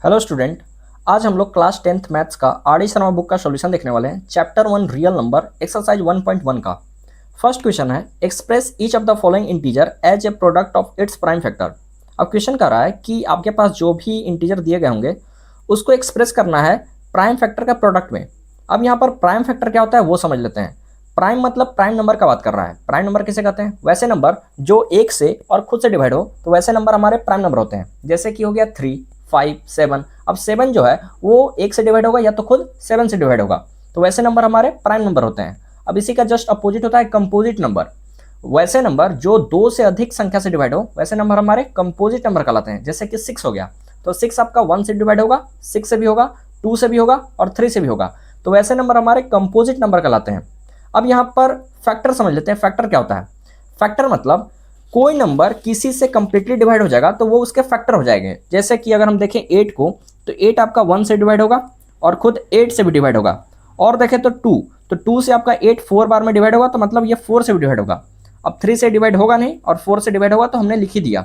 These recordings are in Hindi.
Hello student. आज हम लोग क्लास 10th मैथ्स का आर.डी. शर्मा बुक का सॉल्यूशन देखने वाले हैं। चैप्टर 1 रियल नंबर एक्सरसाइज 1.1 का फर्स्ट क्वेश्चन है express each of the following integer as a product of its prime factor. अब क्वेश्चन कर रहा है कि आपके पास जो भी इंटीजर दिए गए होंगे उसको एक्सप्रेस करना है प्राइम फैक्टर का प्रोडक्ट में। अब यहाँ पर प्राइम फैक्टर क्या होता है वो समझ लेते हैं। प्राइम मतलब प्राइम नंबर का बात कर रहा है। प्राइम नंबर किसे कहते हैं? वैसे नंबर जो एक से और खुद से डिवाइड हो, तो वैसे नंबर हमारे प्राइम नंबर होते हैं। जैसे कि हो गया 3, 5, 7। अब 7 जो है वो एक से डिवाइड होगा या तो खुद 7 से डिवाइड होगा, तो वैसे नंबर हमारे प्राइम नंबर होते हैं। अब इसी का जस्ट अपोजिट होता है कंपोजिट नंबर। वैसे नंबर जो दो से अधिक संख्या से डिवाइड हो, वैसे नंबर हमारे कंपोजिट नंबर कहलाते हैं। जैसे कि 6 हो गया, तो 6 आपका 1 से डिवाइड होगा, 6 से भी होगा, 2 से भी होगा और 3 से भी होगा, तो वैसे नंबर हमारे कंपोजिट नंबर कहलाते हैं। अब यहाँ पर फैक्टर समझ लेते हैं। फैक्टर क्या होता है? फैक्टर मतलब कोई नंबर किसी से कंप्लीटली डिवाइड हो जाएगा तो वो उसके फैक्टर हो जाएंगे। जैसे कि अगर हम देखें 8 को, तो 8 आपका 1 से डिवाइड होगा और खुद 8 से भी डिवाइड होगा। और देखें तो 2, तो 2 से आपका 8 4 बार में डिवाइड होगा, तो मतलब ये 4 से भी डिवाइड होगा। अब 3 से डिवाइड होगा नहीं और 4 से डिवाइड होगा, तो हमने लिख ही दिया।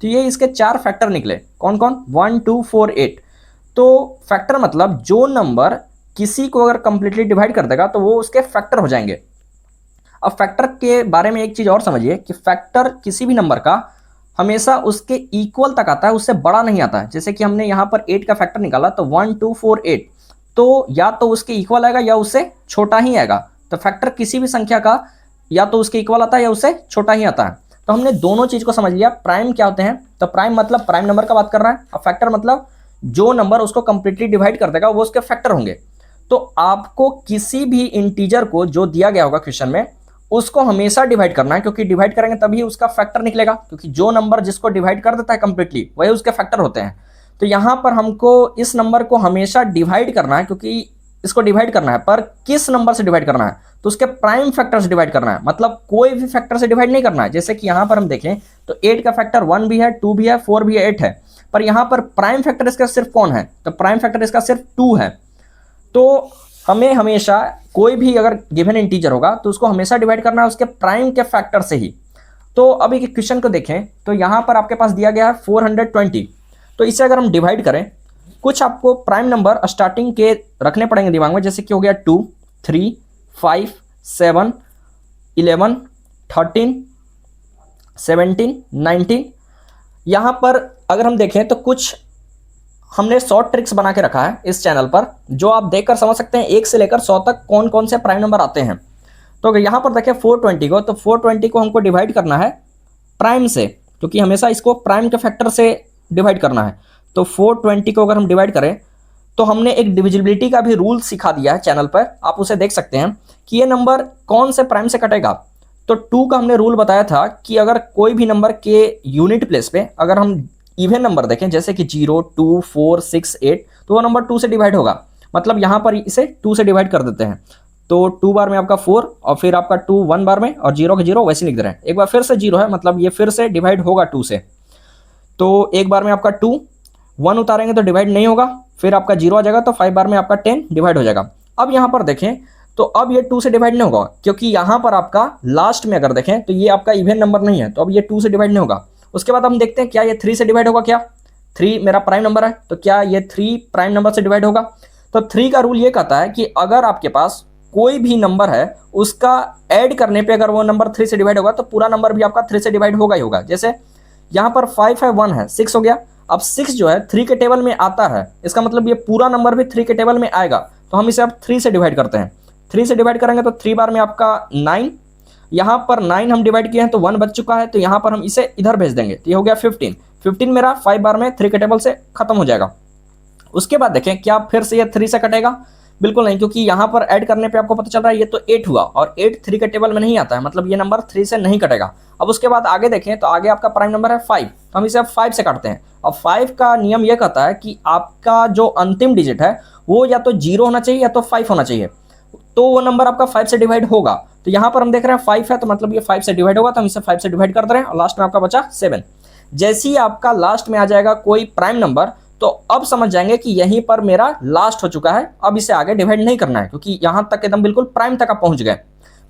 तो ये इसके 4 फैक्टर निकले। कौन कौन? 1, 2, 4, 8। तो फैक्टर मतलब जो नंबर किसी को अगर कंप्लीटली डिवाइड कर देगा तो वो उसके फैक्टर हो जाएंगे। अब फैक्टर के बारे में एक चीज और समझिए कि फैक्टर किसी भी नंबर का हमेशा उसके इक्वल तक आता है, उससे बड़ा नहीं आता है। जैसे कि हमने यहाँ पर 8 का फैक्टर निकाला, तो 1, 2, 4, 8, तो या तो उसके इक्वल आएगा या उससे छोटा ही आएगा। तो फैक्टर किसी भी संख्या का या तो उसके इक्वल आता है या उससे छोटा ही आता है। तो हमने दोनों चीज को समझ लिया। प्राइम क्या होते हैं? तो प्राइम मतलब प्राइम नंबर का बात कर रहा है, और फैक्टर मतलब जो नंबर उसको कंप्लीटली डिवाइड कर देगा वो उसके फैक्टर होंगे। तो आपको किसी भी इंटीजर को जो दिया गया होगा क्वेश्चन में, उसको हमेशा डिवाइड करना है, क्योंकि डिवाइड करेंगे तभी उसका फैक्टर निकलेगा। क्योंकि जो नंबर जिसको डिवाइड कर देता है कंप्लीटली, वही उसके फैक्टर होते हैं। तो यहां पर हमको इस नंबर को हमेशा डिवाइड करना है, क्योंकि इसको डिवाइड करना है, पर किस नंबर से डिवाइड करना है? तो उसके प्राइम फैक्टर से डिवाइड करना है। मतलब कोई भी फैक्टर से डिवाइड नहीं करना है। जैसे कि यहां पर हम देखें तो 8 का फैक्टर 1 भी है, 2 भी है, 4 भी है, 8 है, पर यहां पर प्राइम फैक्टर इसका सिर्फ कौन है? तो प्राइम फैक्टर इसका सिर्फ 2 है। तो हमें हमेशा कोई भी अगर गिवन इंटीजर होगा तो उसको हमेशा डिवाइड करना है उसके प्राइम के फैक्टर से ही। तो अब एक क्वेश्चन को देखें तो यहां पर आपके पास दिया गया है 420। तो इसे अगर हम डिवाइड करें, कुछ आपको प्राइम नंबर स्टार्टिंग के रखने पड़ेंगे दिमाग में। जैसे कि हो गया 2, 3, 5, 7, 11, 13, 17, 19। यहां पर अगर हम देखें तो कुछ हमने शॉर्ट ट्रिक्स बना के रखा है इस चैनल पर, जो आप देखकर समझ सकते हैं 1 से लेकर 100 तक कौन कौन से प्राइम नंबर आते हैं। तो अगर यहाँ पर देखें 420 को, तो 420 को हमको डिवाइड करना है प्राइम से, क्योंकि हमेशा इसको प्राइम के फैक्टर से डिवाइड करना है। तो 420 को अगर हम डिवाइड करें, तो हमने एक डिविजिबिलिटी का भी रूल सिखा दिया है चैनल पर, आप उसे देख सकते हैं कि ये नंबर कौन से प्राइम से कटेगा। तो 2 का हमने रूल बताया था कि अगर कोई भी नंबर के यूनिट प्लेस पे अगर हम इवन नंबर देखें, जैसे कि 0, 2, 4, 6, 8, तो वो नंबर 2 से डिवाइड होगा। मतलब यहाँ पर इसे 2 से डिवाइड कर देते हैं, तो 2 बार में आपका 4 और फिर आपका 2 1 बार में और 0 के 0 वैसे लिख दे रहे हैं। एक बार फिर से 0 है, मतलब ये फिर से डिवाइड होगा 2 से। तो एक बार में आपका 2 1 उतारेंगे तो डिवाइड नहीं होगा, फिर आपका 0 आ जाएगा, तो 5 बार में आपका 10 डिवाइड हो जाएगा। अब यहाँ पर देखें तो अब ये 2 से डिवाइड नहीं होगा, क्योंकि यहाँ पर आपका लास्ट में अगर देखें तो ये आपका इवन नंबर नहीं है, तो अब ये 2 से डिवाइड नहीं होगा। उसके बाद हम देखते हैं क्या ये 3 से डिवाइड होगा। क्या 3 मेरा प्राइम नंबर है, तो क्या ये 3 प्राइम नंबर से डिवाइड होगा? तो 3 का रूल ये कहता है कि अगर आपके पास कोई भी नंबर है, उसका ऐड करने पे अगर वो नंबर 3 से डिवाइड होगा, तो पूरा नंबर भी आपका 3 से डिवाइड होगा ही होगा। जैसे यहाँ पर 5 है, 1 है, 6 हो गया। अब 6 जो है 3 के टेबल में आता है, इसका मतलब ये पूरा नंबर भी 3 के टेबल में आएगा। तो हम इसे अब 3 से डिवाइड करते हैं। 3 से डिवाइड करेंगे तो 3 बार में आपका 9, यहाँ पर 9 हम डिवाइड किए हैं तो 1 बच चुका है, तो यहाँ पर हम इसे इधर भेज देंगे, तो ये हो गया 15। 15 मेरा 5 बार में 3 के टेबल से खत्म हो जाएगा। उसके बाद देखें क्या फिर से ये 3 से कटेगा? बिल्कुल नहीं, क्योंकि यहाँ पर ऐड करने पे आपको पता चल रहा है ये तो 8 हुआ, और 8 3 के टेबल में नहीं आता है, मतलब ये नंबर 3 से नहीं कटेगा। अब उसके बाद आगे देखें तो आगे आपका प्राइम नंबर है 5, तो हम इसे अब 5 से काटते हैं। अब 5 का नियम यह कहता है कि आपका जो अंतिम डिजिट है वो या तो 0 होना चाहिए या तो 5 होना चाहिए, तो वो नंबर आपका 5 से डिवाइड होगा। तो यहाँ पर हम देख रहे हैं 5 है, तो मतलब ये 5 से डिवाइड होगा, तो हम इसे 5 से डिवाइड कर दे रहे हैं, और लास्ट में आपका बचा 7। जैसे ही आपका लास्ट में आ जाएगा कोई प्राइम नंबर, तो अब समझ जाएंगे कि यहीं पर मेरा लास्ट हो चुका है, अब इसे आगे डिवाइड नहीं करना है, क्योंकि यहाँ तक एकदम बिल्कुल प्राइम तक आप पहुंच गए।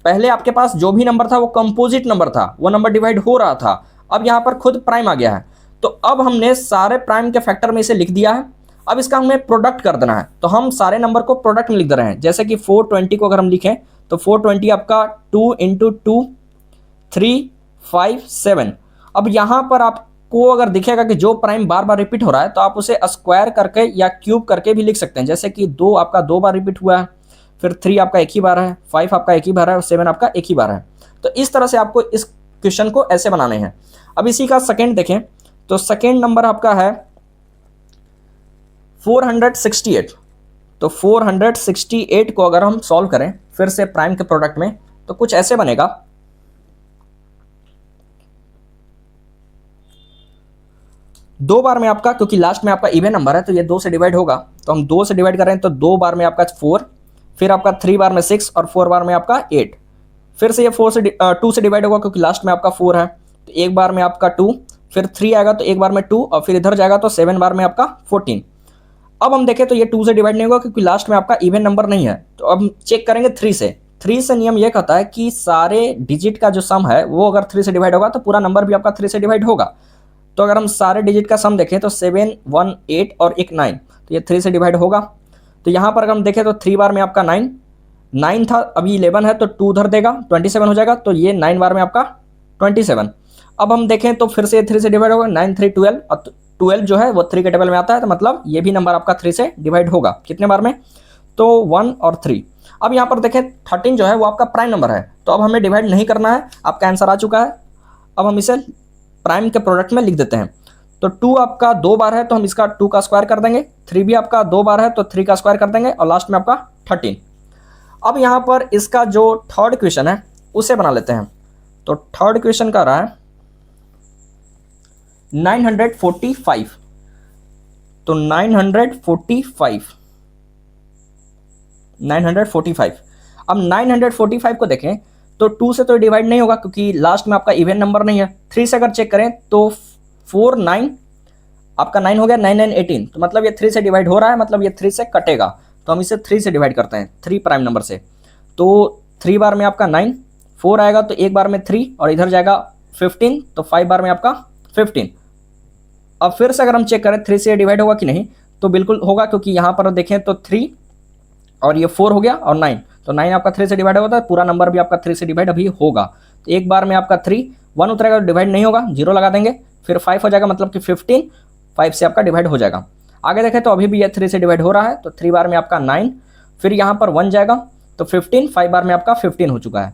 पहले आपके पास जो भी नंबर था वो कंपोजिट नंबर था, वो नंबर डिवाइड हो रहा था, अब यहाँ पर खुद प्राइम आ गया है। तो अब हमने सारे प्राइम के फैक्टर में इसे लिख दिया है। अब इसका हमें प्रोडक्ट कर देना है, तो हम सारे नंबर को प्रोडक्ट में लिख दे रहे हैं। जैसे कि 420 को अगर हम लिखें तो 420 आपका 2 इंटू 2 3 5 7। अब यहाँ पर आपको अगर दिखेगा कि जो प्राइम बार बार रिपीट हो रहा है तो आप उसे स्क्वायर करके या क्यूब करके भी लिख सकते हैं। जैसे कि 2 आपका 2 बार रिपीट हुआ है, फिर 3 आपका एक ही बार है, 5 आपका एक ही बार है और 7 आपका एक ही बार है। तो इस तरह से आपको इस क्वेश्चन को ऐसे बनाने हैं। अब इसी का सेकेंड देखें तो सेकेंड नंबर आपका है 468। तो 468 को अगर हम सॉल्व करें फिर से प्राइम के प्रोडक्ट में तो कुछ ऐसे बनेगा। दो बार में आपका, क्योंकि लास्ट में आपका इवन नंबर है तो ये 2 से डिवाइड होगा, तो हम 2 से डिवाइड कर रहे हैं तो 2 बार में आपका 4, फिर आपका 3 बार में 6 और 4 बार में आपका 8। फिर से ये 2 से डिवाइड होगा क्योंकि लास्ट में आपका 4 है, तो एक बार में आपका 2, फिर 3 आएगा तो एक बार में 2 और फिर इधर जाएगा तो 7 बार में आपका 14। अब हम देखें तो ये 2 से डिवाइड नहीं होगा क्योंकि लास्ट में आपका इवन नंबर नहीं है। तो अब चेक करेंगे 3 से। 3 से नियम ये कहता है कि सारे डिजिट का जो सम है वो अगर 3 से डिवाइड होगा तो पूरा नंबर भी आपका 3 से डिवाइड होगा। तो अगर हम सारे डिजिट का सम देखें तो 7 1 8 और एक 9, तो ये 3 से डिवाइड होगा। तो यहाँ पर अगर हम देखें तो 3 बार में आपका 9 था, अभी 11 है तो 2 उधर देगा 27 हो जाएगा, तो ये 9 बार में आपका 27। अब हम देखें तो फिर से 3 से डिवाइड होगा, 9 3 12 और 12 जो है वो 3 के टेबल में आता है, तो मतलब ये भी नंबर आपका 3 से डिवाइड होगा। कितने बार में? तो 1 और 3। अब यहाँ पर देखें 13 जो है वो आपका प्राइम नंबर है, तो अब हमें डिवाइड नहीं करना है, आपका आंसर आ चुका है। अब हम इसे प्राइम के प्रोडक्ट में लिख देते हैं। तो 2 आपका 2 बार है तो हम इसका 2 का स्क्वायर कर देंगे, 3 भी आपका 2 बार है तो 3 का स्क्वायर कर देंगे और लास्ट में आपका 13। अब यहाँ पर इसका जो थर्ड क्वेश्चन है उसे बना लेते हैं। तो थर्ड क्वेश्चन का रहा है 945। तो 945 अब 945 को देखें तो 2 से तो डिवाइड नहीं होगा क्योंकि लास्ट में आपका इवन नंबर नहीं है। 3 से अगर चेक करें तो 4 9 आपका 9 हो गया, 9 9 18, तो मतलब ये 3 से डिवाइड हो रहा है, मतलब ये 3 से कटेगा, तो हम इसे 3 से डिवाइड करते हैं, 3 प्राइम नंबर से। तो 3 बार में आपका 9, 4 आएगा तो एक बार में 3 और इधर जाएगा 15, तो 5 बार में आपका 15। अब फिर से अगर हम चेक करें 3 से डिवाइड होगा कि नहीं, तो बिल्कुल होगा क्योंकि यहाँ पर देखें तो 3 और ये 4 हो गया और 9, तो 9 आपका 3 से डिवाइड होता है, पूरा नंबर भी आपका 3 से डिवाइड अभी होगा। तो एक बार में आपका 3 1 उतरेगा तो डिवाइड नहीं होगा, 0 लगा देंगे, फिर 5 हो जाएगा, मतलब कि 15 5 से आपका डिवाइड हो जाएगा। आगे देखें तो अभी भी ये 3 से डिवाइड हो रहा है, तो 3 बार में आपका 9, फिर यहाँ पर 1 जाएगा तो 15, 5 बार में आपका 15 हो चुका है।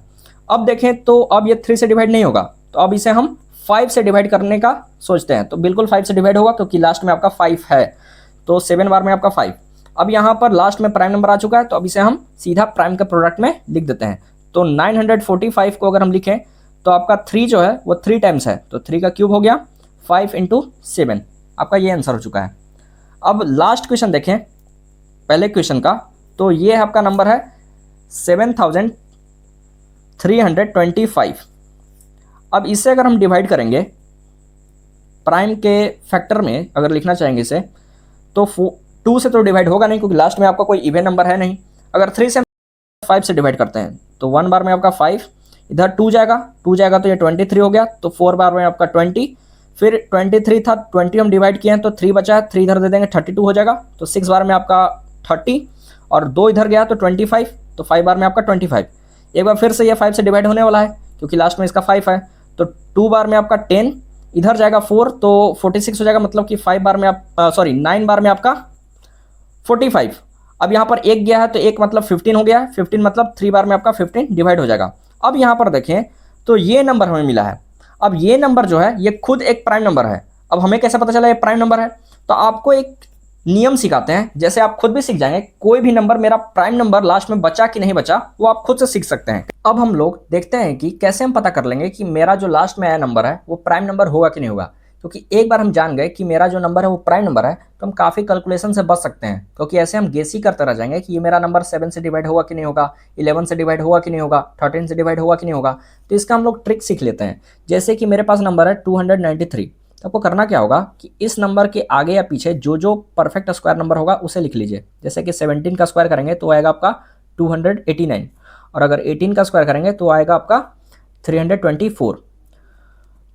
अब देखें तो अब ये 3 से डिवाइड नहीं होगा, तो अब इसे हम 5 से डिवाइड करने का सोचते हैं, तो बिल्कुल 5 से डिवाइड होगा क्योंकि लास्ट में आपका 5 है, तो 7 बार में आपका 5। अब यहाँ पर लास्ट में प्राइम नंबर आ चुका है, तो अब इसे हम सीधा प्राइम के प्रोडक्ट में लिख देते हैं। तो 945 को अगर हम लिखें तो आपका 3 जो है वो 3 टाइम्स है, तो 3 का क्यूब हो गया, 5 इंटू 7, आपका ये आंसर हो चुका है। अब लास्ट क्वेश्चन देखें पहले क्वेश्चन का, तो ये आपका नंबर है 7325। अब इसे अगर हम डिवाइड करेंगे प्राइम के फैक्टर में, अगर लिखना चाहेंगे इसे, तो 2 से तो डिवाइड होगा नहीं क्योंकि लास्ट में आपका कोई इवन नंबर है नहीं। अगर 3 से 5 से डिवाइड करते हैं तो 1 बार में आपका 5, इधर 2 जाएगा तो ये 23 हो गया, तो 4 बार में आपका 20, फिर 23 था 20 हम डिवाइड किए हैं तो 3 बचा है, 3 इधर दे देंगे 32 हो जाएगा, तो 6 बार में आपका 30 और 2 इधर गया तो 25, तो 5 बार में आपका 25। एक बार फिर से ये 5 से डिवाइड होने वाला है क्योंकि लास्ट में इसका 5 है, तो 2 बार में आपका 10, इधर जाएगा 4 तो 46 हो जाएगा, मतलब कि 5 बार में आप 9 बार में आपका 45। अब यहाँ पर एक गया है तो एक मतलब 15 हो गया है, 15 मतलब 3 बार में आपका 15 डिवाइड हो जाएगा। अब यहाँ पर देखें तो ये नंबर हमें मिला है। अब ये नंबर जो है ये खुद एक प्राइम नंबर है। अब हमें कैसे पता चला ये प्राइम नंबर है? तो आपको एक नियम सिखाते हैं, जैसे आप खुद भी सीख जाएंगे, कोई भी नंबर मेरा प्राइम नंबर लास्ट में बचा कि नहीं बचा वो आप खुद से सीख सकते हैं। अब हम लोग देखते हैं कि कैसे हम पता कर लेंगे कि मेरा जो लास्ट में आया नंबर है वो प्राइम नंबर होगा कि नहीं होगा। क्योंकि एक बार हम जान गए कि मेरा जो नंबर है वो प्राइम नंबर है, तो हम काफ़ी कैलकुलेशन से बच सकते हैं, क्योंकि ऐसे हम गेस ही करते रह जाएंगे कि ये मेरा नंबर 7 से डिवाइड होगा कि नहीं होगा, 11 से डिवाइड होगा कि नहीं होगा, 13 से डिवाइड होगा कि नहीं होगा। तो इसका हम लोग ट्रिक सीख लेते हैं। जैसे कि मेरे पास नंबर है 293, तो आपको करना क्या होगा कि इस नंबर के आगे या पीछे जो जो परफेक्ट स्क्वायर नंबर होगा उसे लिख लीजिए। जैसे कि 17 का स्क्वायर करेंगे तो आएगा आपका 289, और अगर 18 का स्क्वायर करेंगे तो आएगा आपका 324।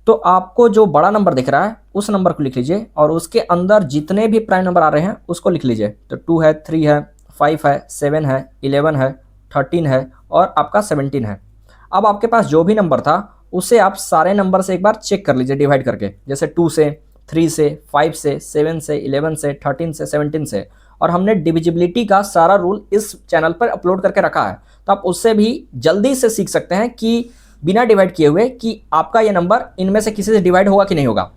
तो आपको जो बड़ा नंबर दिख रहा है उस नंबर को लिख लीजिए और उसके अंदर जितने भी प्राइम नंबर आ रहे हैं उसको लिख लीजिए। तो 2 है, 3 है, 5 है, 7 है, 11 है, 13 है और आपका 17 है। अब आपके पास जो भी नंबर था उसे आप सारे नंबर से एक बार चेक कर लीजिए डिवाइड करके, जैसे 2 से, 3 से, 5 से, 7 से, 11 से, 13 से, 17 से। और हमने डिविजिबिलिटी का सारा रूल इस चैनल पर अपलोड करके रखा है, तो आप उससे भी जल्दी से सीख सकते हैं कि बिना डिवाइड किए हुए कि आपका ये नंबर इनमें से किसी से डिवाइड होगा कि नहीं होगा।